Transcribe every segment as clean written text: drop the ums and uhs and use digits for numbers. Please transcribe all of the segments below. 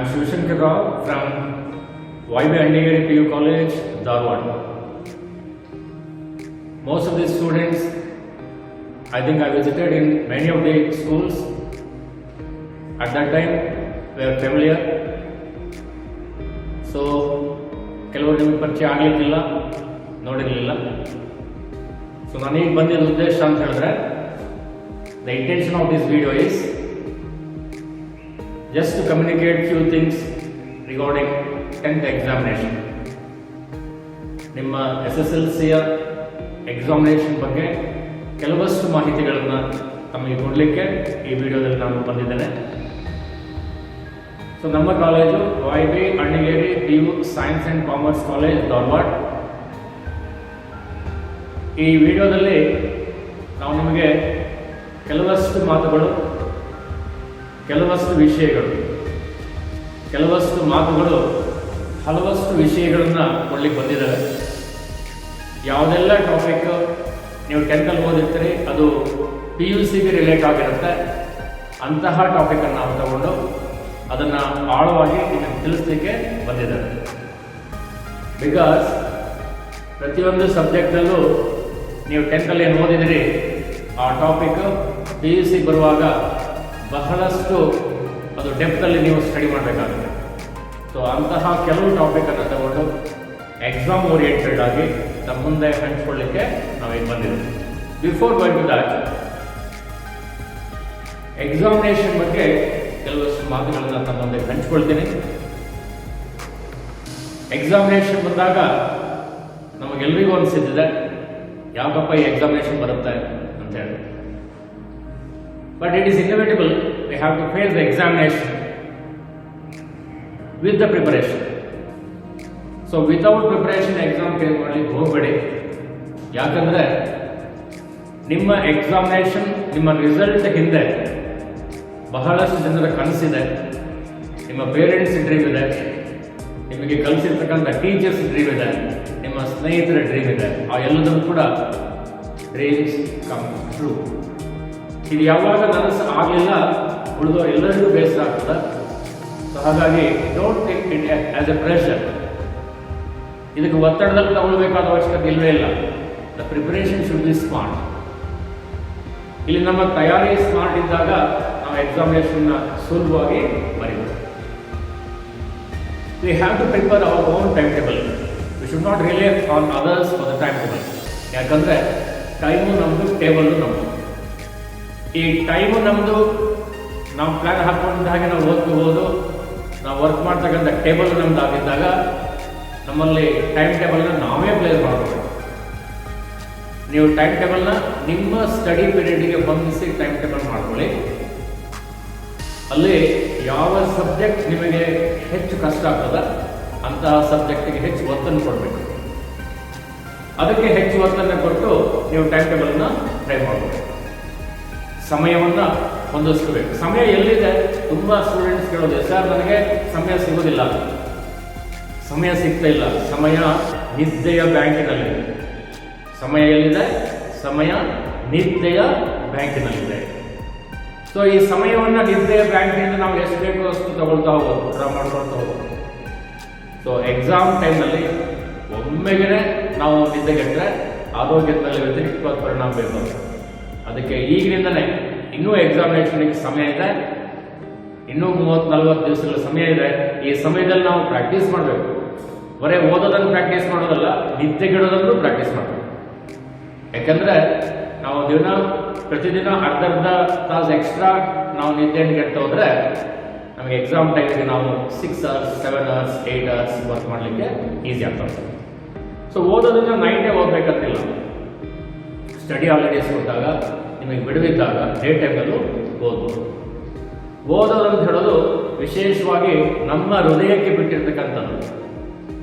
am Sslc from Y.B.ANNIGERI PU College, Dharwad. Most of the students, I think I visited in many of the schools. At that time, were familiar. So, ಕೆಲವರು ನಿಮಗೆ ಪರಿಚಯ ಆಗಲಿಕ್ಕಿಲ್ಲ, ನೋಡಿರಲಿಲ್ಲ. So ನಾನೀಗ ಬಂದಿದ್ದ ಉದ್ದೇಶ ಅಂತ ಹೇಳಿದ್ರೆ, the intention of this video is just to communicate few things regarding 10th examination. ನಿಮ್ಮ SSLCಯ ಎಕ್ಸಾಮಿನೇಷನ್ ಬಗ್ಗೆ ಕೆಲವಷ್ಟು ಮಾಹಿತಿಗಳನ್ನು ತಮಗೆ ಕೊಡಲಿಕ್ಕೆ ಈ ವಿಡಿಯೋದಲ್ಲಿ ನಾನು ಬಂದಿದ್ದೇನೆ. ಸೊ ನಮ್ಮ college Y.B.ANNIGERI PU science and commerce college Dharwad. ಈ ವಿಡಿಯೋದಲ್ಲಿ ನಾವು ನಿಮಗೆ ಕೆಲವಷ್ಟು ಮಾತುಗಳು, ಕೆಲವಷ್ಟು ವಿಷಯಗಳು, ಹಲವಷ್ಟು ವಿಷಯಗಳನ್ನು ಕೊಡ್ಲಿಕ್ಕೆ ಬಂದಿದ್ದಾರೆ. ಯಾವುದೆಲ್ಲ ಟಾಪಿಕ್ ನೀವು 10th ಓದಿರ್ತೀರಿ ಅದು PUCಗೆ ರಿಲೇಟ್ ಆಗಿರುತ್ತೆ. ಅಂತಹ ಟಾಪಿಕನ್ನು ನಾವು ತಗೊಂಡು ಅದನ್ನು ಆಳವಾಗಿ ನಿಮಗೆ ತಿಳಿಸ್ಲಿಕ್ಕೆ ಬಂದಿದ್ದಾರೆ. ಬಿಕಾಸ್ ಪ್ರತಿಯೊಂದು ಸಬ್ಜೆಕ್ಟಲ್ಲೂ ನೀವು 10th ಏನು ಓದಿದಿರಿ ಆ ಟಾಪಿಕ್ PUC ಬರುವಾಗ ಬಹಳಷ್ಟು ಅದು ಡೆಪ್ತಲ್ಲಿ ನೀವು ಸ್ಟಡಿ ಮಾಡಬೇಕಾಗುತ್ತೆ. ಸೊ ಅಂತಹ ಕೆಲವು ಟಾಪಿಕನ್ನು ತಗೊಂಡು ಎಕ್ಸಾಮ್ ಓರಿಯೆಂಟೆಡ್ ಆಗಿ ನಮ್ಮ ಮುಂದೆ ಹಂಚ್ಕೊಳ್ಳಿಕ್ಕೆ ನಾವೀಗ ಬಂದಿದ್ದೀವಿ. Before going to that, examination ಬಗ್ಗೆ ಕೆಲವಷ್ಟು ಮಾತುಗಳನ್ನು ನಮ್ಮ ಮುಂದೆ ಹಂಚ್ಕೊಳ್ತೀನಿ. ಎಕ್ಸಾಮಿನೇಷನ್ ಬಂದಾಗ ನಮಗೆಲ್ಲರಿಗೂ ಅನಿಸಿದ್ದಿದೆ ಯಾಕಪ್ಪ ಈ ಎಕ್ಸಾಮಿನೇಷನ್ ಬರುತ್ತೆ ಅಂತ ಹೇಳಿ. But it is inevitable. We have to face the examination with the preparation. So without preparation exam clear ಮಾಡಲಿಕ್ಕೆ ಹೋಗಬೇಡಿ. ಯಾಕಂದರೆ ನಿಮ್ಮ ಎಕ್ಸಾಮಿನೇಷನ್, ನಿಮ್ಮ ರಿಸಲ್ಟ್ ಹಿಂದೆ ಬಹಳಷ್ಟು ಜನರ ಕನಸಿದೆ. ನಿಮ್ಮ ಪೇರೆಂಟ್ಸ್ ಡ್ರೀಮ್ ಇದೆ, ನಿಮಗೆ ಕಲಿಸಿರ್ತಕ್ಕಂಥ ಟೀಚರ್ಸ್ ಡ್ರೀಮ್ ಇದೆ, ನಿಮ್ಮ ಸ್ನೇಹಿತರ ಡ್ರೀಮ್ ಇದೆ. ಆ ಎಲ್ಲದೂ ಕೂಡ ಡ್ರೀಮ್ಸ್ ಕಮ್ ಟ್ರೂ. ಇದು ಯಾವಾಗ ನನಸು ಆಗಲಿಲ್ಲ ಉಳಿದೋ ಎಲ್ಲರಿಗೂ ಬೇಸರ ಆಗ್ತದೆ. ಸೊ ಹಾಗಾಗಿ don't take it as a pressure. ಇದಕ್ಕೆ ಒತ್ತಡದಲ್ಲಿ ತಗೊಳ್ಬೇಕಾದ ಅವಶ್ಯಕತೆ ಇಲ್ಲವೇ ಇಲ್ಲ. The preparation should be smart. ಇಲ್ಲಿ ನಮ್ಮ ತಯಾರಿ ಸ್ಮಾರ್ಟ್ ಇದ್ದಾಗ ನಾವು ಎಕ್ಸಾಮಿನೇಷನ್ನ ಸುಲಭವಾಗಿ ಬರೀಬೋದು. We have to prepare our own time table. We should not rely on others for the time table. ಯಾಕಂದರೆ ಟೈಮು ನಮ್ಮದು, ಟೇಬಲ್ಲು ನಮ್ಮದು. ಈ ಟೈಮು ನಮ್ಮದು, ನಾವು ಪ್ಲ್ಯಾನ್ ಹಾಕ್ಕೊಂಡಿದ್ದ ಹಾಗೆ ನಾವು ಓದ್ಕೋಬೋದು. ನಾವು ವರ್ಕ್ ಮಾಡ್ತಕ್ಕಂಥ ಟೇಬಲ್ ನಮ್ದು ಆಗಿದ್ದಾಗ ನಮ್ಮಲ್ಲಿ ಟೈಮ್ ಟೇಬಲ್ನ ನಾವೇ ಪ್ಲೇಸ್ ಮಾಡಬೇಕು. ನೀವು ಟೈಮ್ ಟೇಬಲ್ನ ನಿಮ್ಮ ಸ್ಟಡಿ ಪೀರಿಯಡ್ಗೆ ಹೊಂದಿಸಿ ಟೈಮ್ ಟೇಬಲ್ ಮಾಡ್ಕೊಳ್ಳಿ. ಅಲ್ಲಿ ಯಾವ ಸಬ್ಜೆಕ್ಟ್ ನಿಮಗೆ ಹೆಚ್ಚು ಕಷ್ಟ ಆಗ್ತದೆ ಅಂತಹ ಸಬ್ಜೆಕ್ಟಿಗೆ ಹೆಚ್ಚು ಒತ್ತನ್ನು ಕೊಡಬೇಕು. ಅದಕ್ಕೆ ಹೆಚ್ಚು ಒತ್ತನ್ನು ಕೊಟ್ಟು ನೀವು ಟೈಮ್ ಟೇಬಲನ್ನು ಟ್ರೈ ಮಾಡಬೇಕು. ಸಮಯವನ್ನು ಹೊಂದಿಸ್ಕೋಬೇಕು. ಸಮಯ ಎಲ್ಲಿದೆ? ತುಂಬ ಸ್ಟೂಡೆಂಟ್ಸ್ ಕೇಳೋದು, ಸರ್ ನನಗೆ ಸಮಯ ಸಿಗೋದಿಲ್ಲ, ಸಮಯ ಸಿಗ್ತಾ ಇಲ್ಲ. ಸಮಯ ನಿದ್ದೆಯ ಬ್ಯಾಂಕಿನಲ್ಲಿದೆ. ಸಮಯ ಎಲ್ಲಿದೆ? ಸಮಯ ನಿದ್ದೆಯ ಬ್ಯಾಂಕಿನಲ್ಲಿದೆ. ಸೊ ಈ ಸಮಯವನ್ನು ನಿದ್ದೆಯ ಬ್ಯಾಂಕಿನಿಂದ ನಾವು ಎಷ್ಟು ಬೇಕೋ ಅಷ್ಟು ತಗೊಳ್ತಾ ಹೋಗೋದು, ಡ್ರಾ ಮಾಡ್ಕೊಳ್ತಾ ಹೋಗೋದು. ಸೊ ಎಕ್ಸಾಮ್ ಟೈಮ್ನಲ್ಲಿ ಒಮ್ಮೆಗೆ ನಾವು ನಿದ್ದೆಗೆಟ್ಟರೆ ಆರೋಗ್ಯದ ಮೇಲೆ ವ್ಯತಿರಿಕ್ತವಾದ ಪರಿಣಾಮ ಬೇಕು. ಅದಕ್ಕೆ ಈಗಿನಿಂದಲೇ ಇನ್ನೂ ಎಕ್ಸಾಮಿನೇಷನ್ಗೆ ಸಮಯ ಇದೆ. ಇನ್ನೂ 30-40 ದಿವಸಗಳ ಸಮಯ ಇದೆ. ಈ ಸಮಯದಲ್ಲಿ ನಾವು ಪ್ರಾಕ್ಟೀಸ್ ಮಾಡಬೇಕು. ಬರೀ ಓದೋದನ್ನು ಪ್ರಾಕ್ಟೀಸ್ ಮಾಡೋದಲ್ಲ, ನಿದ್ದೆಗೆಡೋದನ್ನು ಪ್ರಾಕ್ಟೀಸ್ ಮಾಡಬೇಕು. ಯಾಕೆಂದರೆ ನಾವು ಪ್ರತಿದಿನ ಅರ್ಧ ತಾಸು ಎಕ್ಸ್ಟ್ರಾ ನಾವು ನಿದ್ದೆಯನ್ನು ಗೆಡ್ತಾ ಹೋದರೆ ನಮಗೆ ಎಕ್ಸಾಮ್ ಟೈಮಿಗೆ ನಾವು 6 hours, 7 hours, 8 hours ವರ್ಕ್ ಮಾಡಲಿಕ್ಕೆ ಈಸಿ ಆಗ್ತದೆ. ಸೊ ಓದೋದನ್ನು ನೈಟೇ ಓದಬೇಕಂತಿಲ್ಲ. ಸ್ಟಡಿ ಹಾಲಿಡೇಸ್ ಕೊಟ್ಟಾಗ, ನಿಮಗೆ ಬಿಡುವಿದ್ದಾಗ ಡೇ ಟೈಮಲ್ಲೂ ಓದ್ಬೋದು. ಓದೋದಂತ ಹೇಳೋದು ವಿಶೇಷವಾಗಿ ನಮ್ಮ ಹೃದಯಕ್ಕೆ ಬಿಟ್ಟಿರ್ತಕ್ಕಂಥದ್ದು.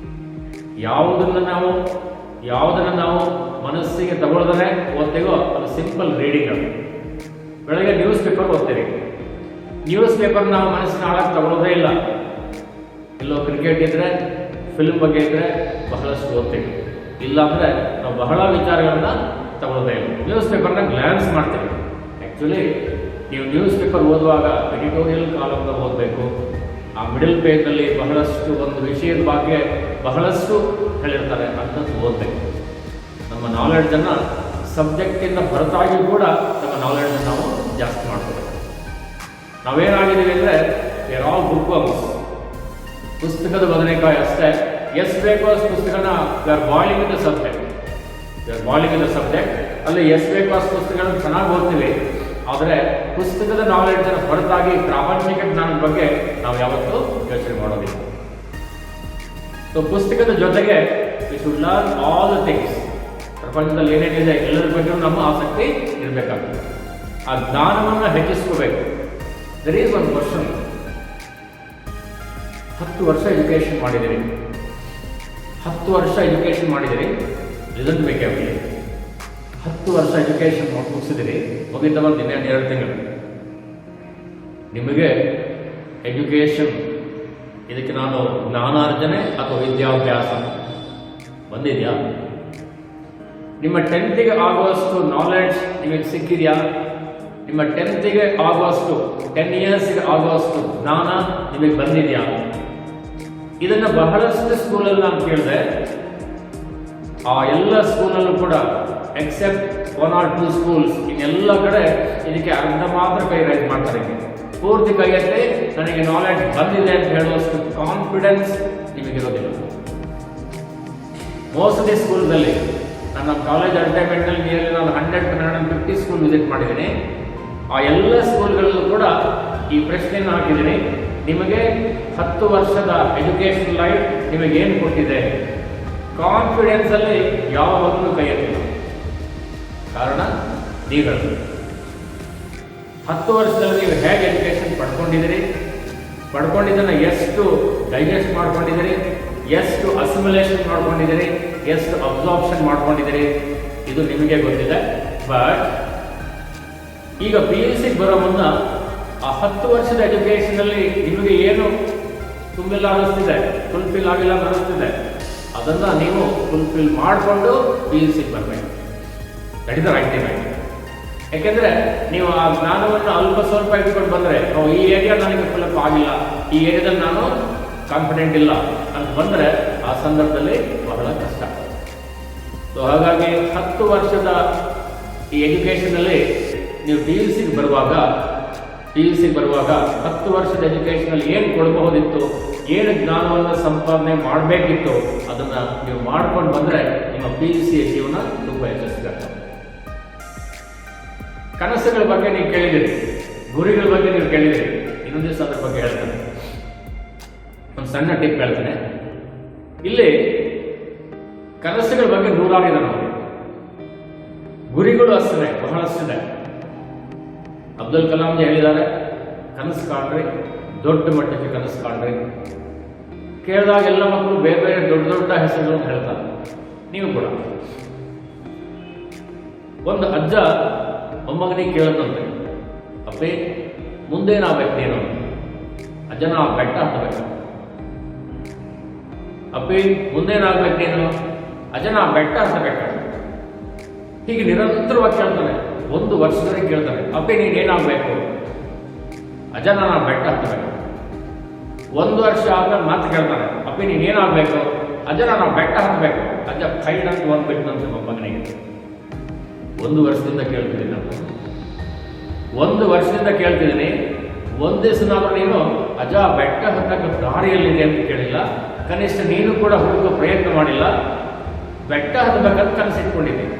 ಯಾವುದನ್ನು ನಾವು ಮನಸ್ಸಿಗೆ ತಗೊಳ್ದೇ ಓದ್ತೇವೋ ಅದು ಸಿಂಪಲ್ ರೀಡಿಂಗ್. ಅದು ಬೆಳಗ್ಗೆ ನ್ಯೂಸ್ ಪೇಪರ್ ಓದ್ತೀವಿ. ನ್ಯೂಸ್ ಪೇಪರ್ ನಾವು ಮನಸ್ಸಿನ ಆಳಕ್ಕೆ ತಗೊಳ್ಳೋದೇ ಇಲ್ಲ. ಎಲ್ಲೋ ಕ್ರಿಕೆಟ್ ಇದ್ದರೆ, ಫಿಲ್ಮ್ ಬಗ್ಗೆ ಇದ್ದರೆ ಬಹಳಷ್ಟು ಓದ್ತೀವಿ. ಇಲ್ಲಾಂದರೆ ನಾವು ಬಹಳ ವಿಚಾರಗಳನ್ನು ತಗೊಳ್ಳೋದೇ ಇಲ್ಲ. ನ್ಯೂಸ್ ಪೇಪರ್ನ ಗ್ಲಾನ್ಸ್ ಮಾಡ್ತೀವಿ. ಆ್ಯಕ್ಚುಲಿ ನೀವು ನ್ಯೂಸ್ ಪೇಪರ್ ಓದುವಾಗ ಎಡಿಟೋರಿಯಲ್ ಕಾಲಮ್ನ ಓದಬೇಕು, ಆ ಮಿಡಲ್ ಪೇಜ್ನಲ್ಲಿ ಬಹಳಷ್ಟು ಒಂದು ವಿಷಯದ ಬಗ್ಗೆ ಬಹಳಷ್ಟು ಹೇಳಿರ್ತಾರೆ, ಅಂಥದ್ದು ಓದಬೇಕು. ನಮ್ಮ ನಾಲೆಡ್ಜನ್ನು ಸಬ್ಜೆಕ್ಟಿಂದ ಹೊರತಾಗಿ ಕೂಡ ನಮ್ಮ ನಾಲೆಡ್ಜನ್ನು ನಾವು ಜಾಸ್ತಿ ಮಾಡ್ಕೋಬೇಕು. ನಾವೇನಾಗಿದ್ದೀವಿ ಅಂದರೆ ವೇರ್ ಆಲ್ ಬುಕ್ ವರ್ಮ್ಸ್, ಪುಸ್ತಕದ ಬದನೆಕಾಯಿ ಅಷ್ಟೇ. ಎಷ್ಟು ಬೇಕೋ ಅಷ್ಟು ಪುಸ್ತಕನ we are boiling in the subject. ಅಲ್ಲಿ ಎಷ್ಟು ಬೇಕೋ ಅಷ್ಟು ಪುಸ್ತಕಗಳನ್ನು ಚೆನ್ನಾಗಿ ಓದ್ತೀವಿ, ಆದರೆ ಪುಸ್ತಕದ ನಾಲೆಡ್ಜನ್ನು ಹೊರತಾಗಿ ಪ್ರಾಪಂಚಿಕ ಜ್ಞಾನದ ಬಗ್ಗೆ ನಾವು ಯಾವತ್ತೂ ಯೋಚನೆ ಮಾಡೋದಿಲ್ಲ. ಸೊ ಪುಸ್ತಕದ ಜೊತೆಗೆ we should learn all the things. ಪ್ರಪಂಚದಲ್ಲಿ ಏನೇನಿದೆ ಎಲ್ಲರ ಬಗ್ಗೆ ನಮ್ಮ ಆಸಕ್ತಿ ಇರಬೇಕಾಗ್ತದೆ. ಆ ಜ್ಞಾನವನ್ನು ಹೆಚ್ಚಿಸ್ಕೋಬೇಕು. There is one question. 10 ವರ್ಷ ಎಜುಕೇಷನ್ ಮಾಡಿದಿರಿ, 10 ವರ್ಷ ಎಜುಕೇಷನ್ ಮಾಡಿದಿರಿ, ರಿಸಲ್ಟ್ ಬೇಕೇ ಆಗಲಿ. 10 ವರ್ಷ ಎಜುಕೇಷನ್ ಮುಗಿಸಿದಿರಿ, ಮುಗಿತ ಬಂದು ಇನ್ನೇನು 2 ತಿಂಗಳು. ನಿಮಗೆ ಎಜುಕೇಷನ್, ಇದಕ್ಕೆ ನಾನು ಜ್ಞಾನಾರ್ಜನೆ ಅಥವಾ ವಿದ್ಯಾಭ್ಯಾಸ ಬಂದಿದೆಯಾ? ನಿಮ್ಮ 10th ಆಗುವಷ್ಟು ನಾಲೆಡ್ಜ್ ನಿಮಗೆ ಸಿಕ್ಕಿದೆಯಾ? ನಿಮ್ಮ 10th ಆಗುವಷ್ಟು 10 ಇಯರ್ಸ್ಗೆ ಆಗುವಷ್ಟು ಜ್ಞಾನ ನಿಮಗೆ ಬಂದಿದೆಯಾ? ಇದನ್ನು ಬಹಳಷ್ಟು ಸ್ಕೂಲಲ್ಲಿ ನಾನು ಕೇಳಿದೆ. ಆ ಎಲ್ಲ ಸ್ಕೂಲಲ್ಲೂ ಕೂಡ ಎಕ್ಸೆಪ್ಟ್ 1 or 2 ಸ್ಕೂಲ್ಸ್, ಇನ್ನೆಲ್ಲ ಕಡೆ ಇದಕ್ಕೆ ಅರ್ಧ ಮಾತ್ರ ಕೈ ರೈಸ್ ಮಾಡ್ತಾರೆ. ಪೂರ್ತಿ ಕೈಯಲ್ಲಿ ನನಗೆ ನಾಲೆಡ್ಜ್ ಬಂದಿದೆ ಅಂತ ಹೇಳುವಷ್ಟು ಕಾನ್ಫಿಡೆನ್ಸ್ ನಿಮಗಿರೋದಿಲ್ಲ. ಮೋಸ್ಟ್ ದಿ ಸ್ಕೂಲ್ದಲ್ಲಿ ನನ್ನ ಕಾಲೇಜ್ ಅಡ್ವರ್ಟೈಸ್ಮೆಂಟಲ್ಲಿ ನಿಯರ್ಲಿ ನಾನು 100-150 ಸ್ಕೂಲ್ ವಿಸಿಟ್ ಮಾಡಿದ್ದೀನಿ. ಆ ಎಲ್ಲ ಸ್ಕೂಲ್ಗಳಲ್ಲೂ ಕೂಡ ಈ ಪ್ರಶ್ನೆಯನ್ನು ಹಾಕಿದ್ದೀನಿ, ನಿಮಗೆ 10 ವರ್ಷದ ಎಜುಕೇಷನ್ ಲೈಫ್ ನಿಮಗೇನು ಕೊಟ್ಟಿದೆ? ಕಾನ್ಫಿಡೆನ್ಸಲ್ಲಿ ಯಾವ ಮಕ್ಕಳು ಕೈ ಎತ್ತಿಲ್ಲ. ಕಾರಣ ನೀಗಳು 10 ವರ್ಷದಲ್ಲಿ ನೀವು ಹೇಗೆ ಎಜುಕೇಷನ್ ಪಡ್ಕೊಂಡಿದ್ದನ್ನು ಎಷ್ಟು ಡೈಜೆಸ್ಟ್ ಮಾಡ್ಕೊಂಡಿದ್ದೀರಿ, ಎಷ್ಟು ಅಸಿಮ್ಯುಲೇಷನ್ ಮಾಡ್ಕೊಂಡಿದ್ದೀರಿ, ಎಷ್ಟು ಅಬ್ಸಾರ್ಪ್ಷನ್ ಮಾಡ್ಕೊಂಡಿದ್ದೀರಿ, ಇದು ನಿಮಗೆ ಗೊತ್ತಿದೆ. ಬಟ್ ಈಗ PUC ಬರೋ ಮುನ್ನ ಆ 10 ವರ್ಷದ ಎಜುಕೇಷನಲ್ಲಿ ನಿಮಗೆ ಏನು ತುಂಬಿಲ್ಲ ಅನ್ನಿಸ್ತಿದೆ, ಫುಲ್ಫಿಲ್ ಆಗಿಲ್ಲ ಅನ್ನಿಸ್ತಿದೆ, ಅದನ್ನು ನೀವು ಫುಲ್ಫಿಲ್ ಮಾಡಿಕೊಂಡು PUC ಬರಬೇಕು. That is the right time. ಯಾಕೆಂದರೆ ನೀವು ಆ ಜ್ಞಾನವನ್ನು ಅಲ್ಪ ಸ್ವಲ್ಪ ಇಟ್ಕೊಂಡು ಬಂದರೆ, ಈ ಏರಿಯಾ ನನಗೆ ಫುಲ್ ಆಗಿಲ್ಲ, ಈ ಏರಿಯಾದಲ್ಲಿ ನಾನು ಕಾನ್ಫಿಡೆಂಟ್ ಇಲ್ಲ ಅಂತ ಬಂದರೆ ಆ ಸಂದರ್ಭದಲ್ಲಿ ಬಹಳ ಕಷ್ಟ. ಸೊ ಹಾಗಾಗಿ 10 ವರ್ಷದ ಈ ಎಜುಕೇಷನಲ್ಲಿ ನೀವು PUC ಬರುವಾಗ 10 ವರ್ಷದ ಎಜುಕೇಷನಲ್ಲಿ ಏನು ಕೊಡಬಹುದಿತ್ತು, ಏನು ಜ್ಞಾನವನ್ನು ಸಂಪಾದನೆ ಮಾಡಬೇಕಿತ್ತು, ಅದನ್ನು ನೀವು ಮಾಡ್ಕೊಂಡು ಬಂದರೆ ನಿಮ್ಮ PUC ಜೀವನ ತುಂಬ ಯಶಸ್ವಿಯಾಗ್ತದೆ. ಕನಸುಗಳ ಬಗ್ಗೆ ನೀವು ಕೇಳಿದಿರಿ, ಗುರಿಗಳ ಬಗ್ಗೆ ನೀವು ಕೇಳಿದಿರಿ. ಇನ್ನೊಂದು ದಿವಸ ಅದ್ರ ಬಗ್ಗೆ ಹೇಳ್ತೇನೆ. ಒಂದು ಸಣ್ಣ ಟಿಪ್ ಹೇಳ್ತೇನೆ. ಇಲ್ಲಿ ಕನಸುಗಳ ಬಗ್ಗೆ 100 ಇದೆ, ನಾವು ಗುರಿಗಳು ಅಷ್ಟೇ ಬಹಳಷ್ಟಿದೆ. ಅಬ್ದುಲ್ ಕಲಾಂ ಜಿ ಹೇಳಿದ್ದಾರೆ, ಕನಸು ಕಾಣ್ರಿ, ದೊಡ್ಡ ಮಟ್ಟಕ್ಕೆ ಕನಸು ಕಾಣ್ರಿ. ಕೇಳಿದಾಗ ಎಲ್ಲ ಮಕ್ಕಳು ಬೇರೆ ಬೇರೆ ದೊಡ್ಡ ದೊಡ್ಡ ಹೆಸರುಗಳನ್ನು ಹೇಳ್ತಾರೆ. ನೀವು ಕೂಡ ಒಂದು ಅಜ್ಜ ಮೊಮ್ಮಗನಿಗೆ ಕೇಳುತ್ತಂತೆ, ಅಪ್ಪೇ ಮುಂದೇನಾಗಬೇಕು ನೀನು? ಅಜ್ಜನ ಆ ಬೆಟ್ಟ ಹತ್ತಬೇಕು. ಅಪ್ಪೇ ಮುಂದೇನಾಗ್ಬೇಕು ನೀನು? ಅಜ್ಜನ ಆ ಬೆಟ್ಟ ಹತ್ತಬೇಕು. ಹೀಗೆ ನಿರಂತರವಾಗಿ ಕೇಳ್ತಾನೆ. 1 ವರ್ಷದಲ್ಲಿ ಕೇಳ್ತಾನೆ, ಅಪ್ಪೇ ನೀನೇನಾಗಬೇಕು? ಅಜ್ಜನ ನಾ ಬೆಟ್ಟ ಹತ್ತಬೇಕು. 1 ವರ್ಷ ಆದ್ಮೇಲೆ ಮಾತು ಕೇಳ್ತಾನೆ, ಅಪ್ಪೇ ನೀನೇನಾಗಬೇಕು? ಅಜ್ಜನ ನಾ ಬೆಟ್ಟ ಹತ್ತಬೇಕು. ಅಜ್ಜ ಕೈಡ್ ಅಂತ ಬಂದ್ಬಿಟ್ಟಂತೆ ಮೊಮ್ಮಗನಿಗೆ. 1 ವರ್ಷದಿಂದ ಕೇಳ್ತಿದ್ದೀನಿ ನಾನು, 1 ವರ್ಷದಿಂದ ಕೇಳ್ತಿದ್ದೀನಿ. ಒಂದು ದಿವಸನಾದ್ರೂ ನೀನು ಅಜ್ಜ ಬೆಟ್ಟ ಹತ್ತಕ್ಕೆ ದಾರಿಯಲ್ಲಿದೆ ಅಂತ ಕೇಳಿಲ್ಲ, ಕನಿಷ್ಠ ನೀನು ಕೂಡ ಹುಡುಕೋ ಪ್ರಯತ್ನ ಮಾಡಿಲ್ಲ. ಬೆಟ್ಟ ಹತ್ತಬೇಕಂತ ಕನಸಿಟ್ಕೊಂಡಿದ್ದೀನಿ.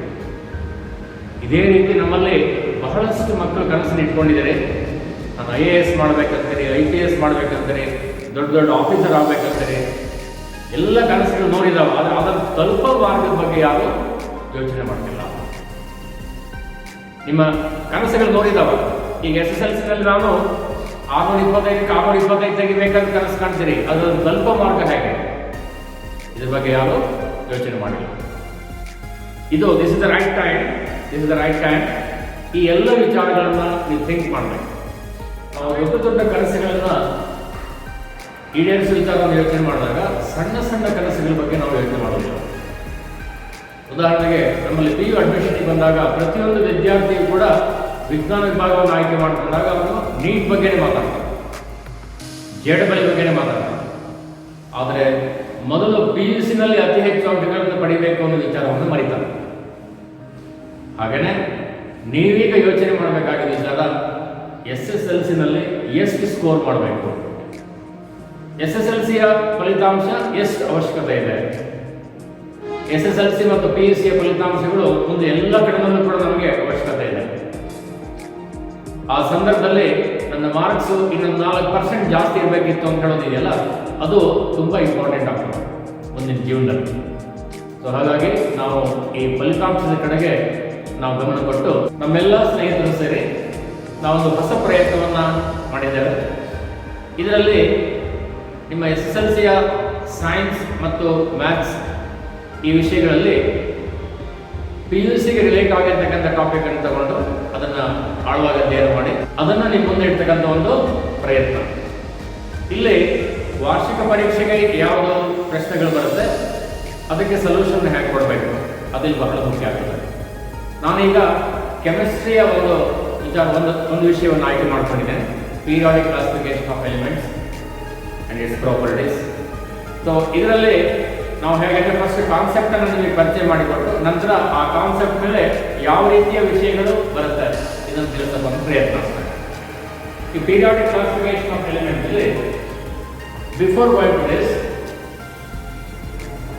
ಇದೇ ರೀತಿ ನಮ್ಮಲ್ಲಿ ಬಹಳಷ್ಟು ಮಕ್ಕಳು ಕನಸನ್ನು ಇಟ್ಕೊಂಡಿದ್ದಾರೆ. ನಾನು IAS ಮಾಡಬೇಕಂತೀರಿ, IPS ಮಾಡಬೇಕಂತೀರಿ, ದೊಡ್ಡ ದೊಡ್ಡ ಆಫೀಸರ್ ಆಗಬೇಕಂತೀರಿ, ಎಲ್ಲ ಕನಸುಗಳು ನೋಡಿದಾವೆ. ಆದರೆ ಅದನ್ನು ತಲುಪೋ ಮಾರ್ಗದ ಬಗ್ಗೆ ಯಾರು ಯೋಚನೆ ಮಾಡ್ತಿಲ್ಲ. ನಿಮ್ಮ ಕನಸುಗಳು ನೋಡಿದಾವ. ಈಗ SSLCನಲ್ಲಿ ನಾನು 625 ತೆಗಿಬೇಕಂತ ಕನಸು ಕಾಣ್ತೀರಿ, ಅದು ತಲುಪೋ ಮಾರ್ಗ ಹೇಗೆ? ಇದ್ರ ಬಗ್ಗೆ ಯಾರು ಯೋಚನೆ ಮಾಡಿಲ್ಲ. This is the right time. ಈ ಎಲ್ಲ ವಿಚಾರಗಳನ್ನ ನೀವು ಥಿಂಕ್ ಮಾಡಬೇಕು. ನಾವು ದೊಡ್ಡ ದೊಡ್ಡ ಕನಸುಗಳನ್ನ ಈಡೇರಿಸುವ ವಿಚಾರವನ್ನು ಯೋಚನೆ ಮಾಡಿದಾಗ ಸಣ್ಣ ಸಣ್ಣ ಕನಸುಗಳ ಬಗ್ಗೆ ನಾವು ಯೋಚನೆ ಮಾಡೋದಿಲ್ಲ. ಉದಾಹರಣೆಗೆ ನಮ್ಮಲ್ಲಿ PU ಅಡ್ಮಿಷನ್ಗೆ ಬಂದಾಗ ಪ್ರತಿಯೊಂದು ವಿದ್ಯಾರ್ಥಿಯು ಕೂಡ ವಿಜ್ಞಾನ ವಿಭಾಗವನ್ನು ಆಯ್ಕೆ ಮಾಡಿಕೊಂಡಾಗ ಅವನು ನೀಟ್ ಬಗ್ಗೆನೇ ಮಾತಾಡ್ತಾನೆ. ಜೆಡಬಲ್ ಬಗ್ಗೆನೇ ಮಾತಾಡ್ತಾರೆ. ಆದರೆ ಮೊದಲು PUCನಲ್ಲಿ ಅತಿ ಹೆಚ್ಚು ಅಂಕಗಳನ್ನು ಪಡಿಬೇಕು ಅನ್ನೋ ವಿಚಾರವನ್ನು ಮರೀತಾರೆ. ಹಾಗೆಯೇ ನೀವೀಗ ಯೋಚನೆ ಮಾಡಬೇಕಾಗಿದ್ದ ವಿಚಾರ SSLCನಲ್ಲಿ ಎಷ್ಟು ಸ್ಕೋರ್ ಮಾಡಬೇಕು, SSLCಯ ಫಲಿತಾಂಶ ಎಷ್ಟು ಅವಶ್ಯಕತೆ ಇದೆ. SSLC ಮತ್ತು PUCಯ ಫಲಿತಾಂಶಗಳು ಮುಂದೆ ಎಲ್ಲ ಕಡೆಯಲ್ಲೂ ಕೂಡ ನಮಗೆ ಅವಶ್ಯಕತೆ ಇದೆ. ಆ ಸಂದರ್ಭದಲ್ಲಿ ನನ್ನ ಮಾರ್ಕ್ಸು ಇನ್ನೊಂದು 4% ಜಾಸ್ತಿ ಇರಬೇಕಿತ್ತು ಅಂತ ಹೇಳೋದಿದೆಯಲ್ಲ, ಅದು ತುಂಬ ಇಂಪಾರ್ಟೆಂಟ್ ಆಗ್ತದೆ ಮುಂದಿನ ಜೀವನದಲ್ಲಿ. ಸೊ ಹಾಗಾಗಿ ನಾವು ಈ ಫಲಿತಾಂಶದ ಕಡೆಗೆ ನಾವು ಗಮನ ಕೊಟ್ಟು ನಮ್ಮೆಲ್ಲ ಸ್ನೇಹಿತರು ಸೇರಿ ನಾವೊಂದು ಹೊಸ ಪ್ರಯತ್ನವನ್ನು ಮಾಡಿದ್ದೇವೆ. ಇದರಲ್ಲಿ ನಿಮ್ಮ SSLCಯ ಸೈನ್ಸ್ ಮತ್ತು ಮ್ಯಾಥ್ಸ್ ಈ ವಿಷಯಗಳಲ್ಲಿ PUCಗೆ ರಿಲೇಟ್ ಆಗಿರ್ತಕ್ಕಂಥ ಟಾಪಿಕ್ ಅನ್ನು ತಗೊಂಡು ಅದನ್ನು ಆಳವಾಗಿ ಅಧ್ಯಯನ ಮಾಡಿ ಅದನ್ನು ನಿಮ್ಮ ಮುಂದೆ ಇಡ್ತಕ್ಕಂಥ ಒಂದು ಪ್ರಯತ್ನ. ಇಲ್ಲಿ ವಾರ್ಷಿಕ ಪರೀಕ್ಷೆಗೆ ಯಾವುದು ಪ್ರಶ್ನೆಗಳು ಬರುತ್ತೆ ಅದಕ್ಕೆ ಸೊಲ್ಯೂಷನ್ ಹೇಗೆ ಕೊಡಬೇಕು ಅದಿಲ್ಲಿ ಬಹಳ ಮುಖ್ಯ ಆಗ್ತದೆ. ನಾನೀಗ ಕೆಮಿಸ್ಟ್ರಿಯ ಒಂದು ವಿಷಯವನ್ನು ಆಯ್ಕೆ ಮಾಡ್ಕೊಂಡಿದ್ದೇನೆ, periodic classification of elements and its properties. So ಇದರಲ್ಲಿ ನಾವು ಹೇಗೆ ಫಸ್ಟ್ ಕಾನ್ಸೆಪ್ಟ್ ಅನ್ನು ನಿಮಗೆ ಪರಿಚಯ ಮಾಡಿಕೊಟ್ಟು ನಂತರ ಆ ಕಾನ್ಸೆಪ್ಟ್ ಮೇಲೆ ಯಾವ ರೀತಿಯ ವಿಷಯಗಳು ಬರುತ್ತೆ ಇದನ್ನು ತಿಳಿಸೋಕೆ ಪ್ರಯತ್ನ ಮಾಡ್ತಾರೆ. ಈ ಪೀರಿಯಾಡಿಕ್ ಕ್ಲಾಸಿಫಿಕೇಶನ್ ಆಫ್ ಎಲಿಮೆಂಟ್ಸ್ ಅಲ್ಲಿ ಬಿಫೋರ್ ಗೋಯಿಂಗ್ ಟು ದಿಸ್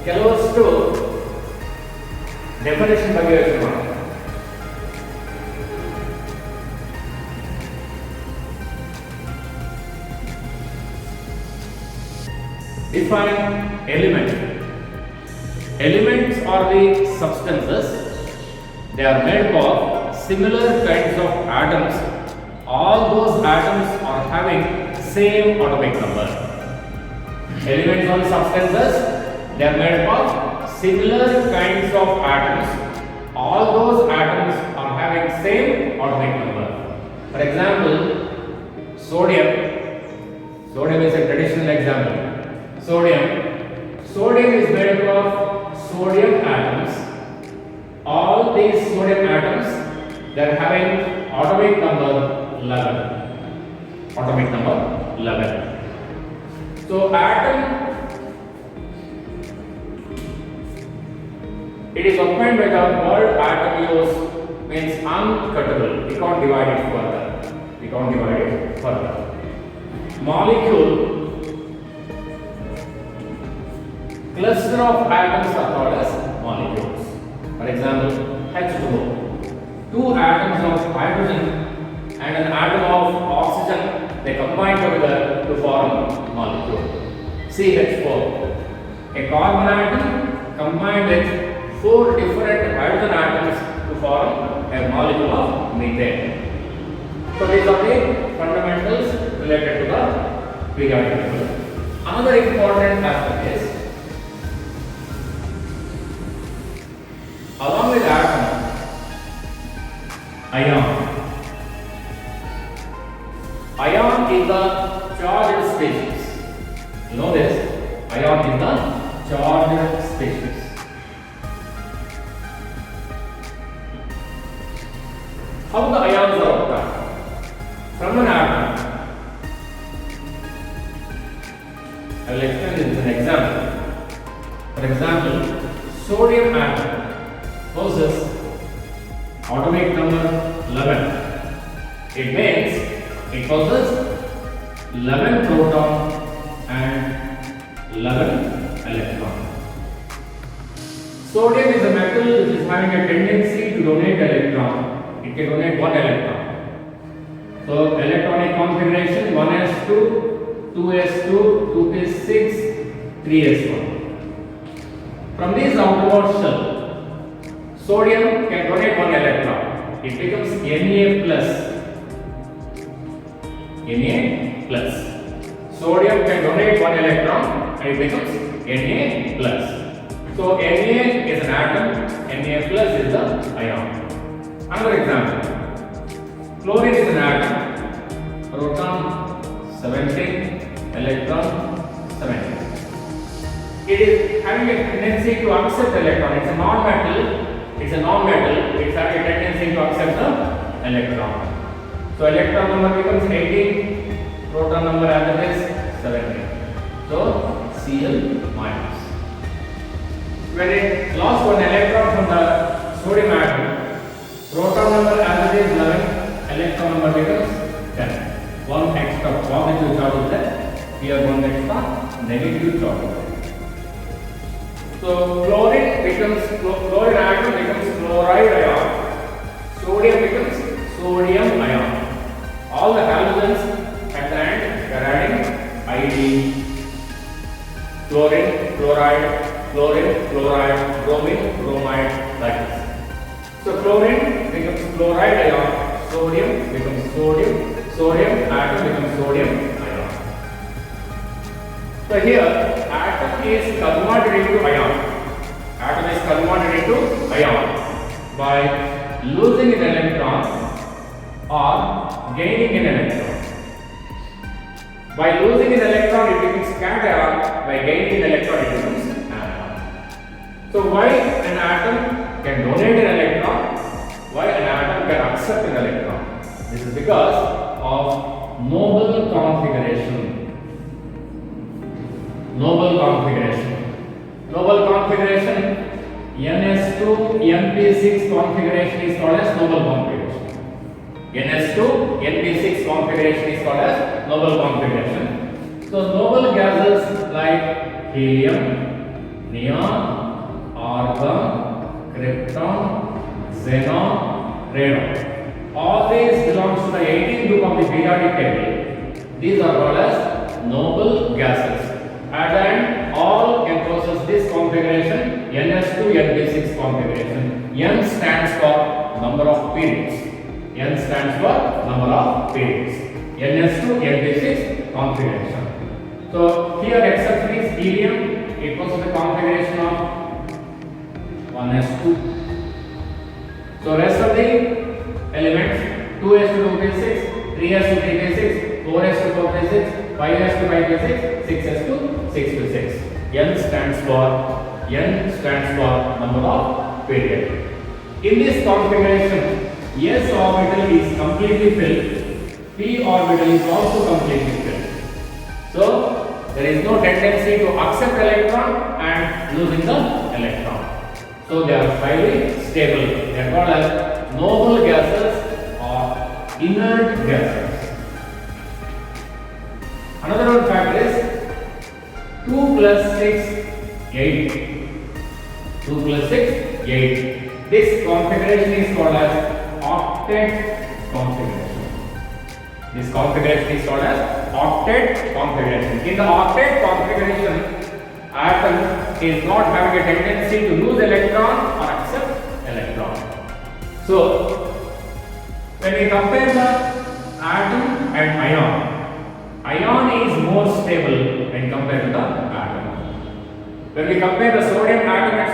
ಕೆಲವಷ್ಟು ಡೆಫಿನೇಷನ್ ಬಗ್ಗೆ ಯೋಚನೆ ಮಾಡೋಣ. Define element. Elements are the substances. They are made of similar kinds of atoms. All those atoms are having same atomic number. Elements are the substances. They are made of similar kinds of atoms. All those atoms are having same atomic number. For example, sodium. Sodium is a traditional example. Sodium is made up of sodium atoms. All these sodium atoms, they are having atomic number 11. Atomic number 11. So atom, it is obtained by the word atom use means uncuttable. We can't divide it further. Molecule, cluster of atoms are called as molecules. For example, H2O. Two atoms of hydrogen and an atom of oxygen, they combine together to form molecule. CH4. A carbon atom combined with 4 different hydrogen atoms to form a molecule of methane. So these are the fundamentals related to the periodic table. Another important aspect is along with atom, ion. Ion is the charged species. You know this? Ion is the charged species. How the ions are obtained? From an atom. I will explain this with an example. For example, sodium atom possesses atomic number 11. It means it possesses 11 proton and 11 electron. Sodium is a metal which is having a tendency to donate electron. It can donate 1 electron. So electronic configuration 1s2, 2s2, 2p6, 3s1. From this outermost shell, sodium can donate 1 electron. It becomes Na plus. Na plus. Sodium can donate 1 electron and it becomes Na plus. So Na is an atom, Na plus is the ion. Another example. Chlorine is an atom. Proton 17, electron 17. It is having a tendency to accept electron. It's a non-metal. It's having a tendency to accept the electron. So electron number becomes 18, proton number as it is 7 ring. So Cl minus. When it lost one electron from the sodium atom, proton number as it is 11, electron number becomes 10. One extra positive charge is there. Here one extra negative charge is there. So chlorine becomes chlorine atom becomes chloride ion. Sodium becomes sodium ion. All the halogens at the end we are adding Id. Chlorine, chloride, chlorine, chloride, bromine, bromide, like this. So chlorine becomes chloride ion. Sodium becomes sodium. Sodium atom becomes sodium ion. So here atom is converted into ion. Atom is converted into ion by losing an electron or gaining an electron. By losing an electron it becomes cation. By gaining an electron it becomes anion. So why an atom can donate an electron? Why an atom can accept an electron? This is because of noble configuration. Noble configuration. Noble configuration, NS2 NP6 configuration is called as noble configuration. NS2 NP6 configuration is called as noble configuration. So noble gases like helium, neon, argon, krypton, xenon, radon. All these belongs to the 18th group of the periodic table. These are called as noble gases. At the end, all can possess this configuration, NS2 NP6 configuration. N stands for number of periods. N stands for number of periods. NS2 NP6 configuration. So here except this helium, it possesses the configuration of 1s2. So rest of the elements 2s2 2p6, 3s2 3p6, 4s2 4p6, 5s2 5p6, 6s2 6p6. N stands for number of period. In this configuration, S orbital is completely filled, P orbital is also completely filled. So there is no tendency to accept electron and losing the electron. So they are highly stable. They are called as noble gases or inert gases. Another one fact is 2 plus 6, 8. 2 plus 6, 8. This configuration is called as octet configuration. This configuration is called as octet configuration. In the octet configuration, atom is not having a tendency to lose electron or accept electron. So, when we compare the atom and ion, ion is more stable when compared to the atom. When we compare the sodium atom and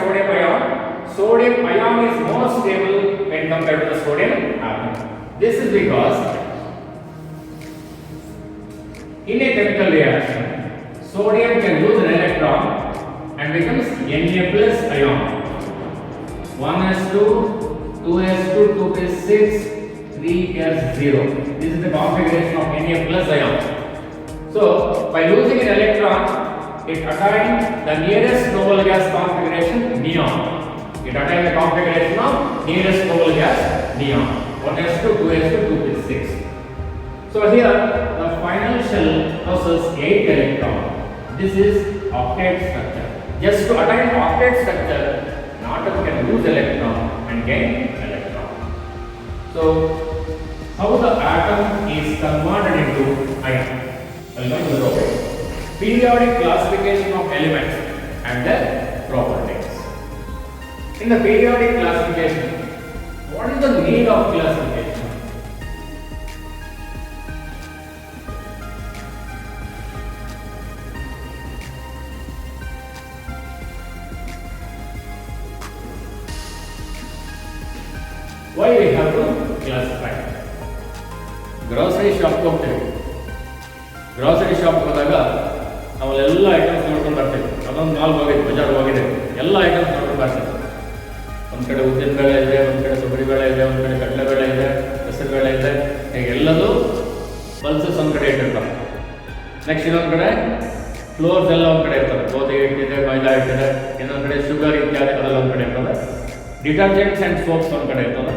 sodium ion is more stable when compared to the sodium atom. This is because in a chemical reaction, sodium can lose an electron and becomes Na plus ion. 1s2, 2s2, 2p6, 3s0. This is the configuration of Na plus ion. So, by losing an electron, it attains the nearest noble gas configuration, neon. It attains the configuration of nearest noble gas, neon. 1s2, 2s2, 2p6. So, here the final shell possesses 8 electrons. This is octet structure. Just to attain octet structure, an atom can lose electron and gain electron. So, how the atom is converted into ion? Periodic classification of elements and their properties. In the periodic classification, what is the need of classification? Why we have to classify? Grocery shop ಹೋಗ್ತೀವಿ. Grocery shop ಹೋದಾಗ ನಾವೆಲ್ಲ items ನೋಡ್ಕೊಂಡು ಬರ್ತೀವಿ. ಅದೊಂದು mall ಹೋಗಿದೆ, ಬಜಾರ್ ಹೋಗಿದೆ, ಎಲ್ಲ items ನೋಡ್ಕೊಂಡು ಬರ್ತೀವಿ. ಒಂದು ಕಡೆ ಉದ್ದಿನ ಬೇಳೆ ಇದೆ, ಒಂದು ಕಡೆ ತೊಗರಿ ಬೇಳೆ ಇದೆ, ಒಂದು ಕಡೆ ಕಡಲೆ ಬೇಳೆ ಇದೆ, ಹೆಸರು ಬೇಳೆ ಇದೆ, ಹೀಗೆ ಎಲ್ಲದೂ ಪಲ್ಸಸ್ ಒಂದು ಕಡೆ ಇಟ್ಟಿರ್ತಾರೆ. ನೆಕ್ಸ್ಟ್ ಇನ್ನೊಂದು ಕಡೆ ಒಂದು ಕಡೆ ಇರ್ತದೆ, ಗೋಧಿ ಹಿಟ್ಟಿದೆ, ಮೈದಾ ಹಿಟ್ಟಿದೆ, ಇನ್ನೊಂದು ಕಡೆ ಶುಗರ್ ಇತ್ಯಾದಿ ಅದೆಲ್ಲ ಒಂದು ಕಡೆ ಇರ್ತದೆ. ಡಿಟರ್ಜೆಂಟ್ಸ್ ಆ್ಯಂಡ್ ಸೋಪ್ಸ್ ಒಂದು ಕಡೆ ಇರ್ತದೆ.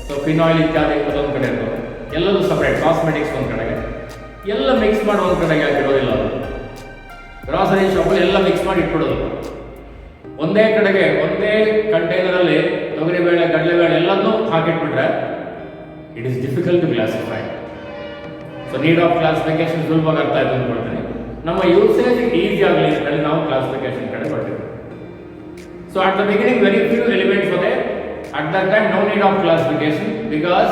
ಸೊ ಫಿನಾಯಿಲ್ ಇತ್ಯಾದಿ ಅದೊಂದು ಕಡೆ ಇರ್ತದೆ. ಎಲ್ಲದೂ ಸಪ್ರೇಟ್. ಕಾಸ್ಮೆಟಿಕ್ಸ್ ಒಂದು ಕಡೆಗೆ, ಎಲ್ಲ ಮಿಕ್ಸ್ ಮಾಡಿ ಒಂದು ಕಡೆಗೆ ಹಾಕಿರೋದಿಲ್ಲ. ಅದು ಗ್ರಾಸರಿ ಶಾಪಲ್ಲಿ ಎಲ್ಲ ಮಿಕ್ಸ್ ಮಾಡಿ ಇಟ್ಬಿಡೋದು. ಒಂದೇ ಕಡೆಗೆ ಒಂದೇ ಕಂಟೈನರಲ್ಲಿ ತೊಗರಿಬೇಳೆ, ಕಡಲೆಬೇಳೆ ಎಲ್ಲದನ್ನೂ ಹಾಕಿಟ್ಬಿಟ್ರೆ it is difficult to classify. So need of classification ಸುಲಭವಾಗಿ ಅರ್ಥ ಆಯ್ತು ಅಂದ್ಕೊಳ್ತೀನಿ. ನಮ್ಮ ಯೂಸೇಜ್ ಈಸಿ ಆಗಲಿ ಅಂತ ಹೇಳಿ ನಾವು ಕ್ಲಾಸಿಫಿಕೇಶನ್ ಕಡೆ ಬರ್ತೀವಿ. So at the beginning very few elements were there. At that time no need of classification because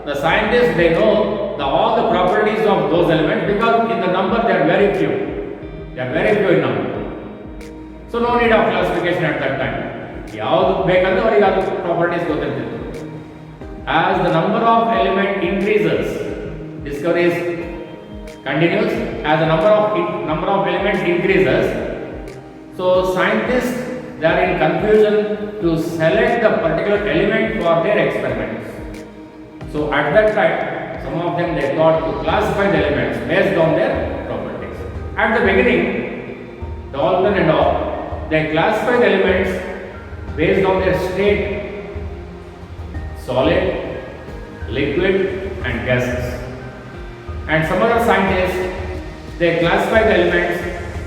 the scientists they know all the properties of those elements because in the number they are very few. They are very few in number. So no need of classification at that time. ಯಾವುದು ಬೇಕಂದ್ರೆ ಅವರಿಗೆ ಅದು properties ಗೊತ್ತಿರ್ತಿತ್ತು. As the number of element increases, discovery is continuous. As the number of elements increases, so scientists they are in confusion to select the particular element for their experiments. So at that time, some of them they thought to classify the elements based on their properties. At the beginning, Dalton and all they classify the elements based on their state, solid, liquid, and gases. And some other scientists they classify the elements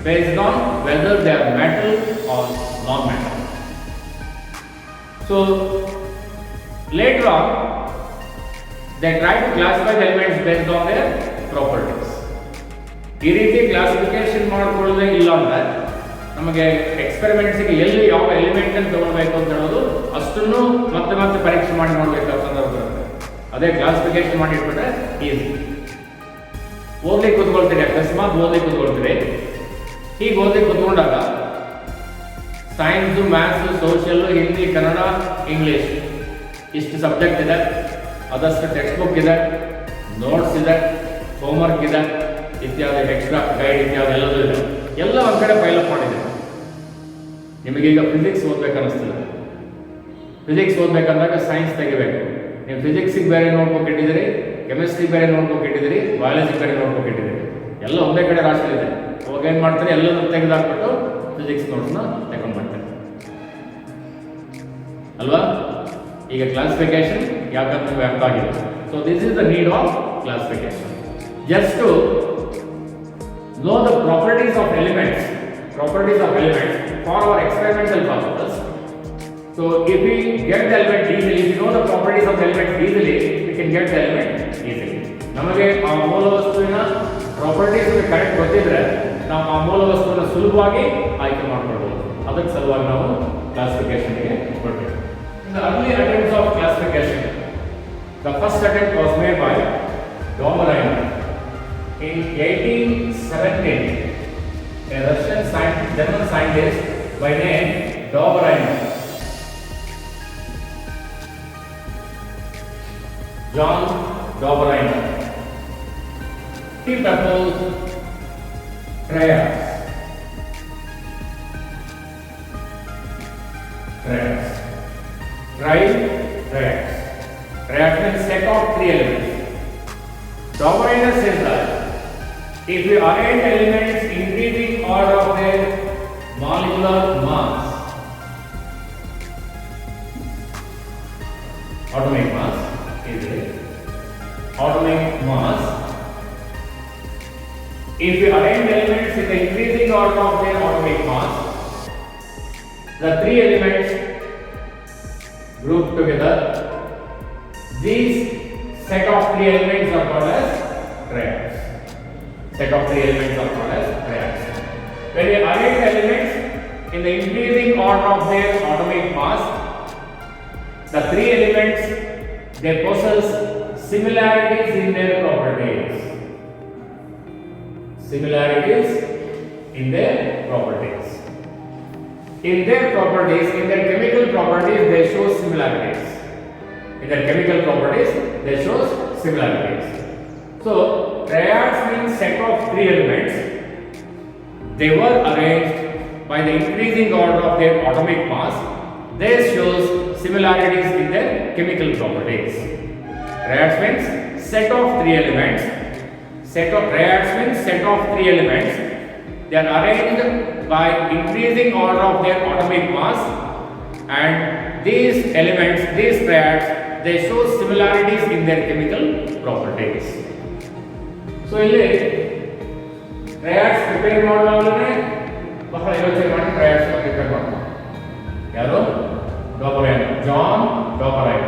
based on whether they are metal or non-metal. So later on they try to classify the elements based on their properties. ಈ ರೀತಿ classification ಮಾಡ್ಕೊಳ್ಳೋದೇ ಇಲ್ಲ ಅಂದ್ರೆ ನಮಗೆ ಎಕ್ಸ್ಪೆರಿಮೆಂಟ್ಸ್ಗೆ ಎಲ್ಲಿ ಯಾವ element ಅನ್ನು ತಗೊಳ್ಬೇಕು ಅಂತ ಹೇಳೋದು ಅಷ್ಟನ್ನು ಮತ್ತೆ ಮತ್ತೆ ಪರೀಕ್ಷೆ ಮಾಡಿ ನೋಡಬೇಕಾದ ಸಂದರ್ಭ ಬರುತ್ತೆ. ಅದೇ ಕ್ಲಾಸಿಫಿಕೇಶನ್ ಮಾಡಿ ಇಟ್ಬಿಟ್ರೆ ಈಸಿ. ಓದ್ಲಿಕ್ಕೆ ಕೂತ್ಕೊಳ್ತೀರಿ, ಅಕಸ್ಮಾತ್ ಓದ್ಲಿಕ್ಕೆ ಕೂತ್ಕೊಳ್ತೀರಿ. ಹೀಗೆ ಓದ್ಲಿಕ್ಕೆ ಕೂತ್ಕೊಂಡಾಗ science, maths, social, Hindi, Kannada, English ಇಷ್ಟು ಸಬ್ಜೆಕ್ಟ್ ಇದೆ. ಅದಷ್ಟು ಟೆಕ್ಸ್ಟ್ ಬುಕ್ ಇದೆ, ನೋಟ್ಸ್ ಇದೆ, ಹೋಮ್ವರ್ಕ್ ಇದೆ, ಇತ್ಯಾದಿ ಎಕ್ಸ್ಟ್ರಾ ಗೈಡ್ ಇತ್ಯಾದಿ ಎಲ್ಲದೂ ಇದೆ. ಎಲ್ಲ ಒಂದು ಕಡೆ ಫೈಲಪ್ ಮಾಡಿದೆ. ನಿಮಗೀಗ ಫಿಸಿಕ್ಸ್ ಓದ್ಬೇಕು ಅನ್ನಿಸ್ತಿಲ್ಲ. ಫಿಸಿಕ್ಸ್ ಓದ್ಬೇಕಂದಾಗ ಸೈನ್ಸ್ ತೆಗಿಬೇಕು. ನೀವು ಫಿಸಿಕ್ಸಿಗೆ ಬೇರೆ ನೋಟ್ಬುಕ್ ಇಟ್ಟಿದ್ದೀರಿ, ಕೆಮಿಸ್ಟ್ರಿಗೆ ಬೇರೆ ನೋಟ್ಬುಕ್ ಇಟ್ಟಿದ್ದೀರಿ, ಬಯಾಲಜಿಗೆ ಬೇರೆ ನೋಟ್ಬುಕ್ ಇಟ್ಟಿದ್ದೀರಿ. ಎಲ್ಲ ಒಂದೇ ಕಡೆ ರಾಶಿ ಇದೆ. ಅವಾಗ ಏನು ಮಾಡ್ತಾರೆ, ಎಲ್ಲದೂ ತೆಗೆದಾಕ್ಬಿಟ್ಟು ಫಿಸಿಕ್ಸ್ ನೋಟ್ಸ್ನ ತಗೊಂಡು ಬರ್ತಾರೆ ಅಲ್ವಾ? ಈಗ ಕ್ಲಾಸಿಫಿಕೇಶನ್ ಯಾಕಂತ ನಿಮಗೆ ಅರ್ಥ ಆಗಿದೆ. So this is the need of classification. Just to know the properties of elements for our experimental purposes. So if we get the element easily, if we know the properties of the element easily, we can get the element easily. ನಮಗೆ ಆ ಮೂಲ ವಸ್ತುವಿನ properties correct ಗೊತ್ತಿದ್ರೆ ನಾವು ಆ ಮೂಲ ವಸ್ತುವಿನ ಸುಲಭವಾಗಿ ಆಯ್ಕೆ ಮಾಡ್ಕೊಳ್ಬಹುದು. ಅದಕ್ಕೆ ಸಲುವಾಗಿ ನಾವು ಕ್ಲಾಸಿಫಿಕೇಶನ್ಗೆ ಕೊಡಬೇಕು. In the early attempts of classification, the first attempt was made by Domerheim. In 1817, a Russian German scientist by name Domerheim, John Domerheim, he proposed triads. Triads means set of three elements. Domerheim says that if we arrange elements increasing order of their molecular mass, atomic mass, if we arrange elements in the increasing order of their atomic mass, the three elements grouped together, these set of three elements are called as triads. Set of three elements are called as triads. When we arrange elements in the increasing order of their atomic mass, the three elements they possess similarities in their properties. Similarities in their properties. In their properties, in their chemical properties, they show similarities. In their chemical properties, they show similarities. So triads means set of three elements. They were arranged by the increasing order of their atomic mass. This shows similarities in their chemical properties. Triads means set of three elements. Triads means set of three elements. They are arranged by increasing order of their atomic mass, and these elements, these triads, they show similarities in their chemical properties. So ಇಲ್ಲಿ triads prepare ಮಾಡೋದಾದ್ರೆ ಬಹಳ ಯೋಚನೆ ಮಾಡಿ triads prepare ಮಾಡ್ತಾರೆ. ಯಾರು? ಡಾಬರೈನ್, John ಡಾಬರೈನ್.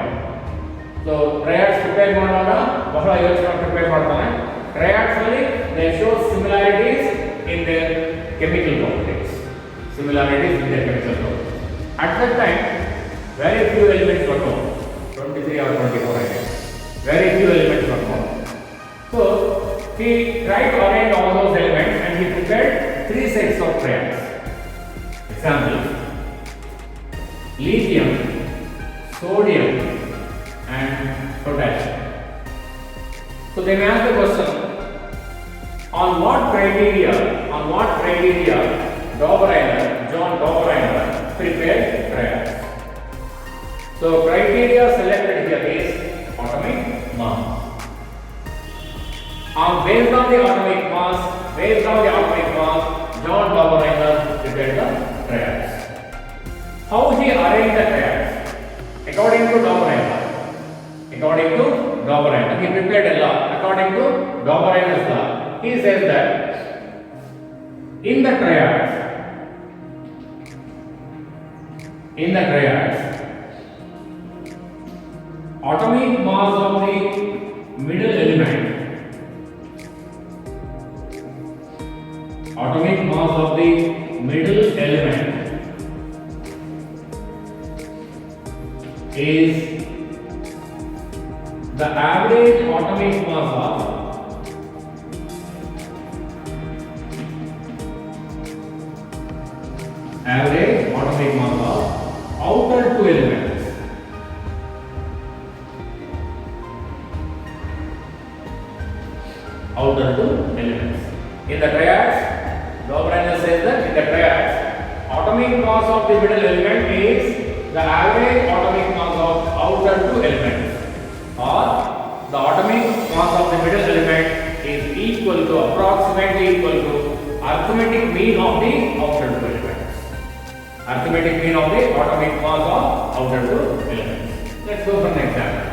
So triads prepare ಮಾಡುವಾಗ ಬಹಳ ಯೋಚನೆ ಮಾಡಿ prepare ಮಾಡ್ತಾನೆ. Triads ಅಲ್ಲಿ they show similarities in their chemical properties. Similarities in their chemical properties. At that time, very few elements were known. 23 or 24, I guess. Very few elements were known. So he tried to arrange all those elements and he prepared 3 sets of triads. Example: lithium, sodium, and potassium. So they may ask the question, on what criteria John Dobereiner prepared triads? So criteria selected here is atomic mass. Based on the atomic mass, John Dobereiner prepared the triads. How he arranged the triads? According to Dobereiner, he prepared a law. According to Dobereiner's law, he says that in the triads, atomic mass of the middle element is the average atomic mass of outer two elements. In the triads, Dobereiner says that in the triads, atomic mass of the middle element is the average atomic mass of outer two elements, or the atomic mass of the middle element is approximately equal to arithmetic mean of the outer two elements. Arithmetic mean of the atomic mass of outer two elements. Let's go for an example.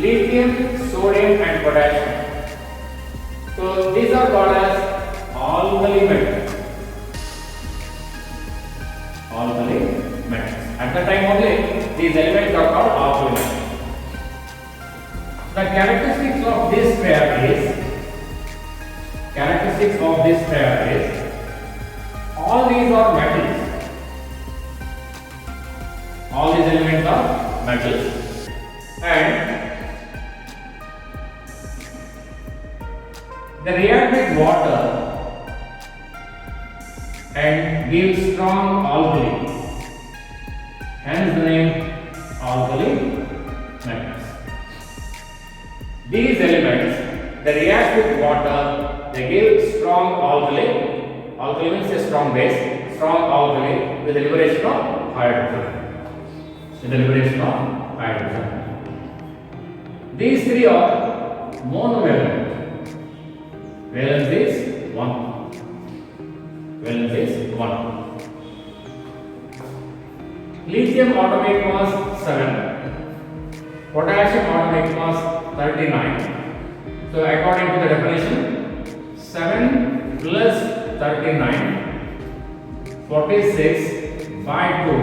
Lithium, sodium, and potassium. So these are called as alkali metals. At the time only, these elements are called alkali metals. The characteristics of this triad is all these are metals. All these elements are metals, and they react with water and give strong alkali. Hence the name alkali metals. These elements, they react with water, they give strong alkali. Alkali means a strong base, strong alkali with the liberation of hydrogen. These three are monovalent. Valence is 1. Lithium atomic mass 7, potassium atomic mass 39. So according to the definition, 7 plus 39, 46 by 2,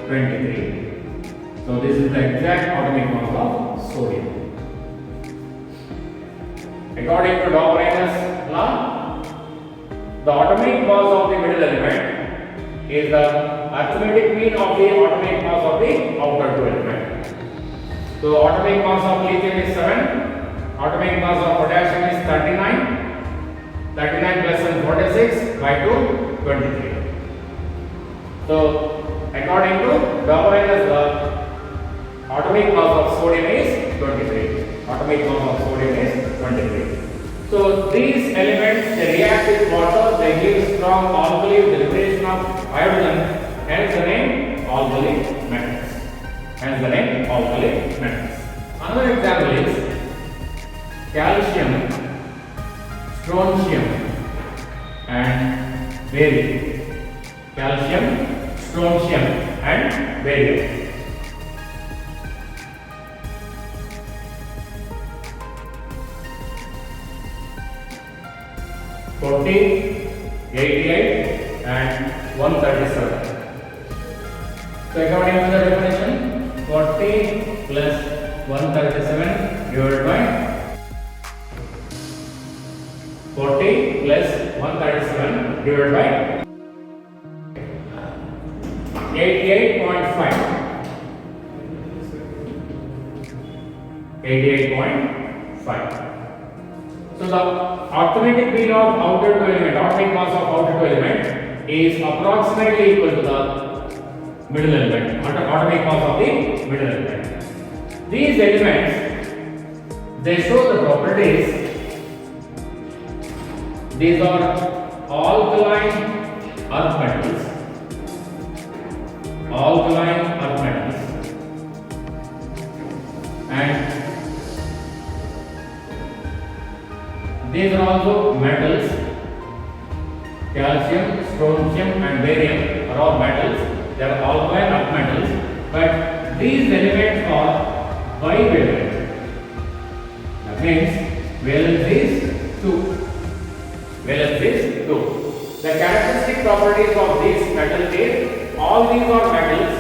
23. So this is the exact atomic mass of sodium. According to Dobereiner's law, the atomic mass of the middle element is the arithmetic mean of the atomic mass of the outer two elements. So atomic mass of lithium is 7, atomic mass of potassium is 39, 39 plus 46 by 2, 23. So according to Dobereiner's law, atomic mass of sodium is 23. So these elements, they react with water, they give strong alkali with the liberation of hydrogen, hence the name alkali metals. Another example is calcium, strontium, and barium. Calcium, strontium and barium. $40, $88 and $137. So according to the definition, 40 plus 137 divided by 40 plus 137 divided by 88.5. 88.5. So the arithmetic mean of outer two element, atomic mass of outer two element is approximately equal to the middle element, atomic mass of the middle element. These elements, they show the properties. These are alkaline earth metals. Alkaline earth metals. And these are also metals. Calcium, strontium and barium are all metals. They are alkaline earth metals. But these elements are bivalent. That means valence is 2. Valence is 2. The characteristic properties of these metals is all these are metals.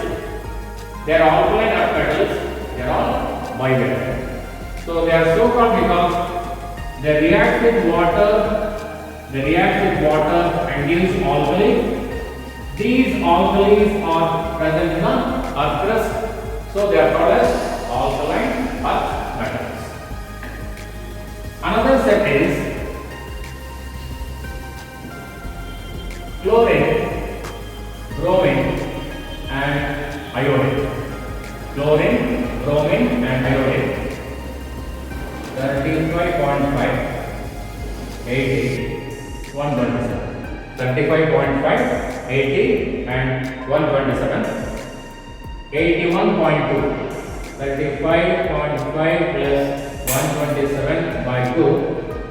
They are alkaline earth metals. They are all bivalent. So they are so called because they react with water and gives alkali. These alkalis are present in the earth crust, so they are called as alkaline earth metals. Another set is chlorine, bromine and iodine. Chlorine, bromine and iodine. 35.5, 80, 127. 35.5, 80 and 127. 81.2. 35.5 plus 127 by 2,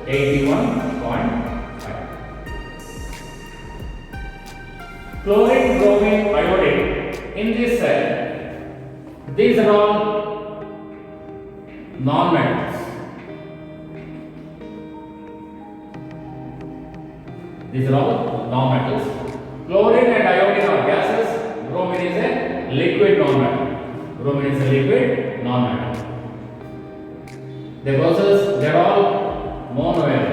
81.5. Chlorine, bromine, iodine. In this cell, these are all non-metals. These are all non-metals. Chlorine and iodine are gases. Bromine is a liquid non-metal. Bromine is a liquid non-metal. They are all monovalent.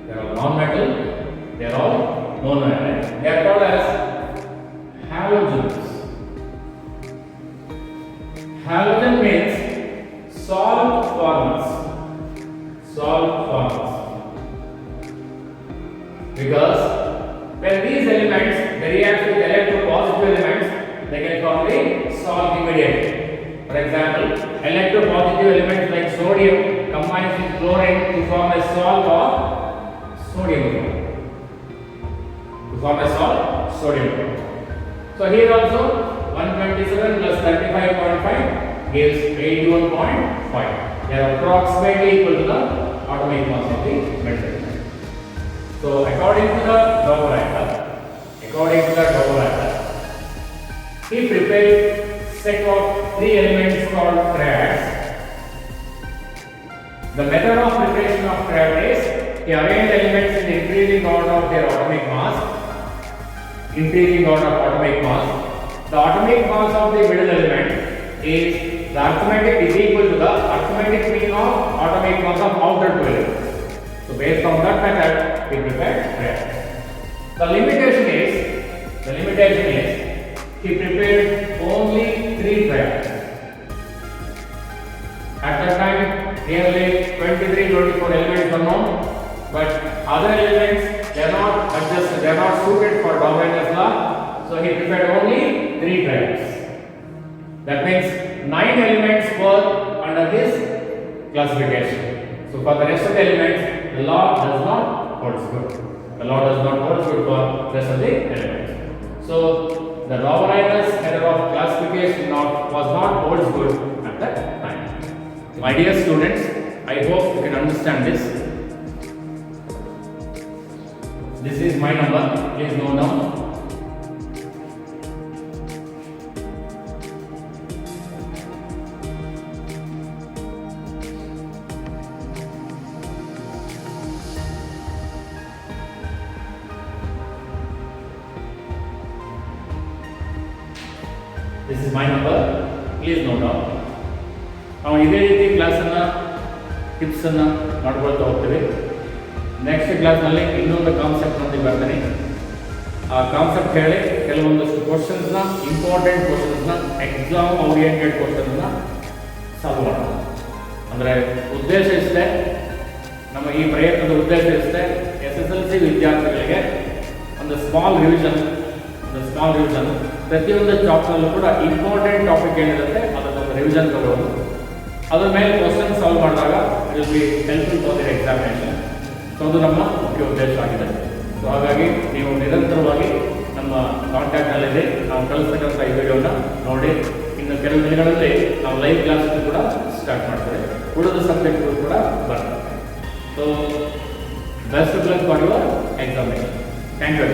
They are all non-metal. They are all monovalent. They are called as halogens. Halogen means salt formers. Salt formers. Because when these elements they react with electropositive elements, they can form the salt immediately. For example, electropositive elements like sodium combines with chlorine to form a salt of sodium. To form a salt, sodium. So here also 127 plus 35.5 gives 81.5. They are approximately equal to the atomic mass of the metal. So according to the writer, he prepared set of 3 elements called triads. The method of preparation of triad is he arranged elements in increasing order of their atomic mass. Increasing order of atomic mass. The atomic mass of the middle element is the arithmetic is equal to the arithmetic mean of atomic mass of outer two elements. So based on that method, we prepared triads. The limitation is he prepared only 3 triads. At that time, nearly 23-24 elements were known, but other elements they are not adjusted, they are not suited for Dow-Jones law. So he prepared only 3 triads. That means 9 elements were under his classification. So for the rest of the elements, the law does not hold good. The law does not hold good for the rest of the elements. So the Dow-Jones method of classification was not holds good at that time. My dear students, I hope you can understand this. This is my number. Please note down. This is my number. Please note down. ನಾವು ಇದೇ ರೀತಿ ಕ್ಲಾಸನ್ನು ಟಿಪ್ಸನ್ನು ಮಾಡ್ಕೊಳ್ತಾ ಹೋಗ್ತೀವಿ. Next ಕ್ಲಾಸ್ನಲ್ಲಿ ಇನ್ನೊಂದು concept ನೊಂದಿಗೆ ಬರ್ತೀನಿ. ಆ ಕಾನ್ಸೆಪ್ಟ್ ಹೇಳಿ ಕೆಲವೊಂದಷ್ಟು ಕ್ವಶನ್ಸ್ನ, ಇಂಪಾರ್ಟೆಂಟ್ ಕ್ವಶನ್ಸ್ನ, ಎಕ್ಸಾಮ್ ಓರಿಯೆಂಟೆಡ್ ಕ್ವಶನ್ನ ಸಾಲ್ವ್ ಮಾಡೋಣ. ಅಂದರೆ ಉದ್ದೇಶ ಇಷ್ಟೇ, ನಮ್ಮ ಈ ಪ್ರಯತ್ನದ ಉದ್ದೇಶ ಇಷ್ಟೇ, SSLC ವಿದ್ಯಾರ್ಥಿಗಳಿಗೆ ಒಂದು ಸ್ಮಾಲ್ ರಿವಿಷನ್ ಪ್ರತಿಯೊಂದು ಚಾಪ್ಟರ್ನಲ್ಲೂ ಕೂಡ ಇಂಪಾರ್ಟೆಂಟ್ ಟಾಪಿಕ್ ಏನಿರುತ್ತೆ ಅದನ್ನೊಂದು ರಿವಿಷನ್ ತಗೊಳ್ಳೋದು. ಅದರ ಮೇಲೆ ಕ್ವಶನ್ ಸಾಲ್ವ್ ಮಾಡಿದಾಗ it will be helpful for their examination. So ಅದು ನಮ್ಮ ಮುಖ್ಯ ಉದ್ದೇಶ ಆಗಿದೆ. ಸೊ ಹಾಗಾಗಿ ನೀವು ನಿರಂತರವಾಗಿ ನಮ್ಮ ಕಾಂಟ್ಯಾಕ್ಟ್ನಲ್ಲಿದೆ. ನಾವು ಕಲಿಸ್ತಕ್ಕಂಥ ಈ ವಿಡಿಯೋನ ನೋಡಿ. ಇನ್ನು ಕೆಲವು ದಿನಗಳಲ್ಲಿ ನಾವು ಲೈವ್ ಕ್ಲಾಸ್ ಕೂಡ ಸ್ಟಾರ್ಟ್ ಮಾಡ್ತೇವೆ. ಉಳಿದ ಸಬ್ಜೆಕ್ಟ್ಗಳು ಕೂಡ ಬರ್ತವೆ. So best of luck for your examination. Thank you.